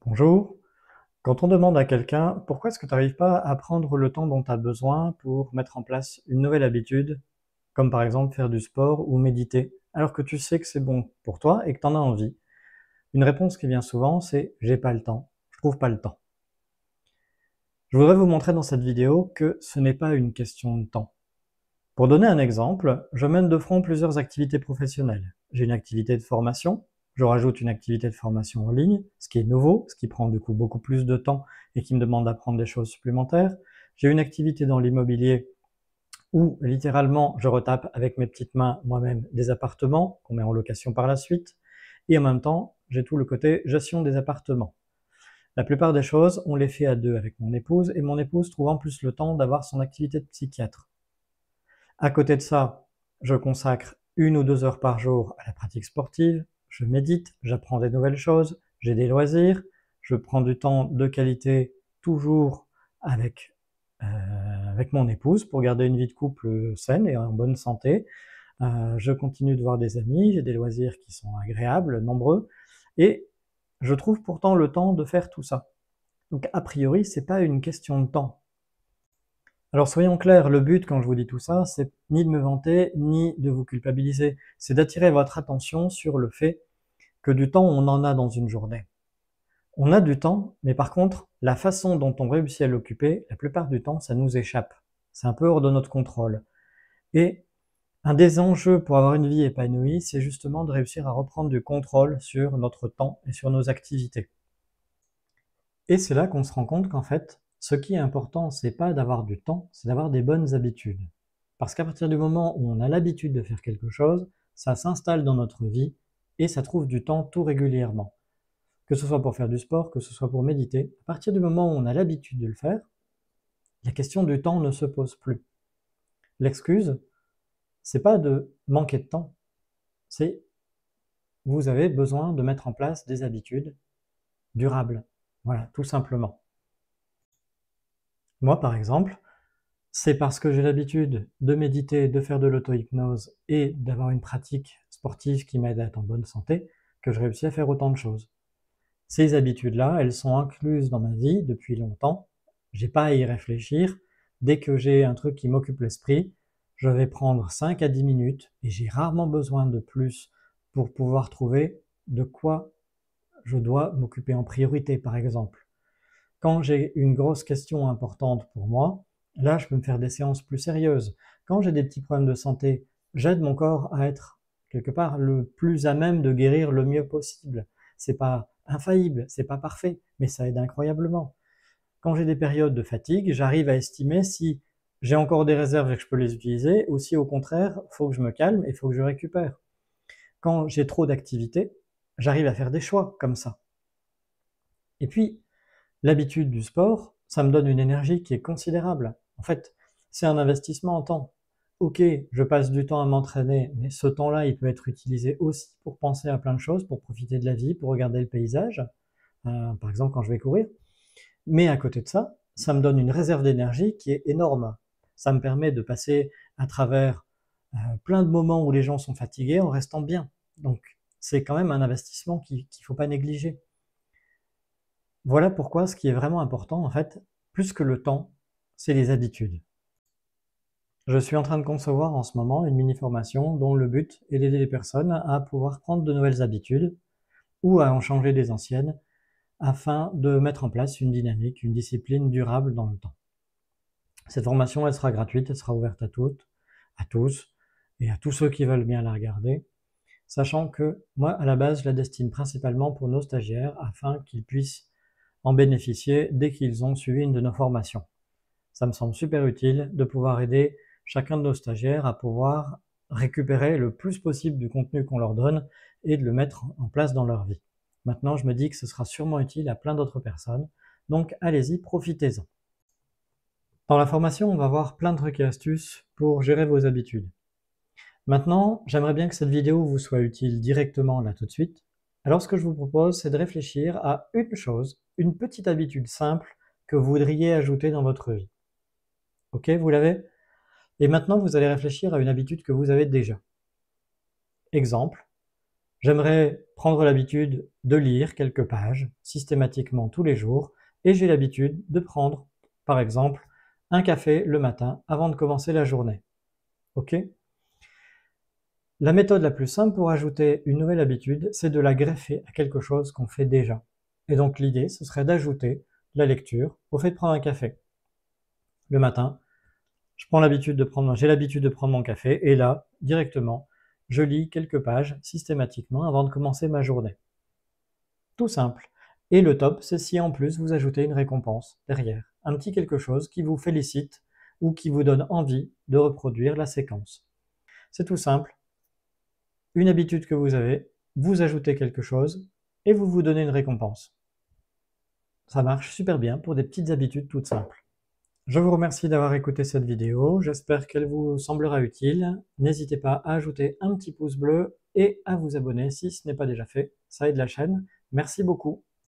Bonjour. Quand on demande à quelqu'un pourquoi est-ce que tu n'arrives pas à prendre le temps dont tu as besoin pour mettre en place une nouvelle habitude, comme par exemple faire du sport ou méditer, alors que tu sais que c'est bon pour toi et que tu en as envie, une réponse qui vient souvent, c'est j'ai pas le temps, je trouve pas le temps. Je voudrais vous montrer dans cette vidéo que ce n'est pas une question de temps. Pour donner un exemple, je mène de front plusieurs activités professionnelles. J'ai une activité de formation, je rajoute une activité de formation en ligne, ce qui est nouveau, ce qui prend du coup beaucoup plus de temps et qui me demande d'apprendre des choses supplémentaires. J'ai une activité dans l'immobilier où littéralement je retape avec mes petites mains moi-même des appartements qu'on met en location par la suite. Et en même temps, j'ai tout le côté gestion des appartements. La plupart des choses, on les fait à deux avec mon épouse et mon épouse trouve en plus le temps d'avoir son activité de psychiatre. À côté de ça, je consacre 1 ou 2 heures par jour à la pratique sportive, je médite, j'apprends des nouvelles choses, j'ai des loisirs, je prends du temps de qualité toujours avec, avec mon épouse pour garder une vie de couple saine et en bonne santé. Je continue de voir des amis, j'ai des loisirs qui sont agréables, nombreux, et je trouve pourtant le temps de faire tout ça. Donc a priori, c'est pas une question de temps. Alors soyons clairs, le but quand je vous dis tout ça, c'est ni de me vanter, ni de vous culpabiliser. C'est d'attirer votre attention sur le fait que du temps, on en a dans une journée. On a du temps, mais par contre, la façon dont on réussit à l'occuper, la plupart du temps, ça nous échappe. C'est un peu hors de notre contrôle. Et un des enjeux pour avoir une vie épanouie, c'est justement de réussir à reprendre du contrôle sur notre temps et sur nos activités. Et c'est là qu'on se rend compte qu'en fait, ce qui est important, c'est pas d'avoir du temps, c'est d'avoir des bonnes habitudes. Parce qu'à partir du moment où on a l'habitude de faire quelque chose, ça s'installe dans notre vie et ça trouve du temps tout régulièrement. Que ce soit pour faire du sport, que ce soit pour méditer, à partir du moment où on a l'habitude de le faire, la question du temps ne se pose plus. L'excuse, c'est pas de manquer de temps, c'est vous avez besoin de mettre en place des habitudes durables. Voilà, tout simplement. Moi, par exemple, c'est parce que j'ai l'habitude de méditer, de faire de l'auto-hypnose et d'avoir une pratique sportive qui m'aide à être en bonne santé que je réussis à faire autant de choses. Ces habitudes-là, elles sont incluses dans ma vie depuis longtemps. J'ai pas à y réfléchir. Dès que j'ai un truc qui m'occupe l'esprit, je vais prendre 5 à 10 minutes et j'ai rarement besoin de plus pour pouvoir trouver de quoi je dois m'occuper en priorité, par exemple. Quand j'ai une grosse question importante pour moi, là, je peux me faire des séances plus sérieuses. Quand j'ai des petits problèmes de santé, j'aide mon corps à être quelque part le plus à même de guérir le mieux possible. C'est pas infaillible, c'est pas parfait, mais ça aide incroyablement. Quand j'ai des périodes de fatigue, j'arrive à estimer si j'ai encore des réserves et que je peux les utiliser, ou si au contraire, il faut que je me calme et il faut que je récupère. Quand j'ai trop d'activités, j'arrive à faire des choix comme ça. Et puis, l'habitude du sport, ça me donne une énergie qui est considérable. En fait, c'est un investissement en temps. Ok, je passe du temps à m'entraîner, mais ce temps-là, il peut être utilisé aussi pour penser à plein de choses, pour profiter de la vie, pour regarder le paysage, par exemple quand je vais courir. Mais à côté de ça, ça me donne une réserve d'énergie qui est énorme. Ça me permet de passer à travers plein de moments où les gens sont fatigués en restant bien. Donc, c'est quand même un investissement qu'il ne faut pas négliger. Voilà pourquoi ce qui est vraiment important, en fait, plus que le temps, c'est les habitudes. Je suis en train de concevoir en ce moment une mini-formation dont le but est d'aider les personnes à pouvoir prendre de nouvelles habitudes ou à en changer des anciennes afin de mettre en place une dynamique, une discipline durable dans le temps. Cette formation, elle sera gratuite, elle sera ouverte à toutes, à tous et à tous ceux qui veulent bien la regarder, sachant que moi, à la base, je la destine principalement pour nos stagiaires afin qu'ils puissent en bénéficier dès qu'ils ont suivi une de nos formations. Ça me semble super utile de pouvoir aider chacun de nos stagiaires à pouvoir récupérer le plus possible du contenu qu'on leur donne et de le mettre en place dans leur vie. Maintenant, je me dis que ce sera sûrement utile à plein d'autres personnes, donc allez-y, profitez-en. Dans la formation, on va voir plein de trucs et astuces pour gérer vos habitudes. Maintenant, j'aimerais bien que cette vidéo vous soit utile directement là tout de suite. Alors ce que je vous propose, c'est de réfléchir à une chose, une petite habitude simple que vous voudriez ajouter dans votre vie. Ok, vous l'avez? Et maintenant, vous allez réfléchir à une habitude que vous avez déjà. Exemple, J'aimerais prendre l'habitude de lire quelques pages systématiquement tous les jours et j'ai l'habitude de prendre, par exemple, un café le matin avant de commencer la journée. Ok? La méthode la plus simple pour ajouter une nouvelle habitude, c'est de la greffer à quelque chose qu'on fait déjà. Et donc l'idée, ce serait d'ajouter la lecture au fait de prendre un café. Le matin, j'ai l'habitude de prendre mon café et là, directement, je lis quelques pages systématiquement avant de commencer ma journée. Tout simple. Et le top, c'est si en plus vous ajoutez une récompense derrière, un petit quelque chose qui vous félicite ou qui vous donne envie de reproduire la séquence. C'est tout simple. Une habitude que vous avez, vous ajoutez quelque chose et vous vous donnez une récompense. Ça marche super bien pour des petites habitudes toutes simples. Je vous remercie d'avoir écouté cette vidéo, j'espère qu'elle vous semblera utile. N'hésitez pas à ajouter un petit pouce bleu et à vous abonner si ce n'est pas déjà fait, ça aide la chaîne. Merci beaucoup.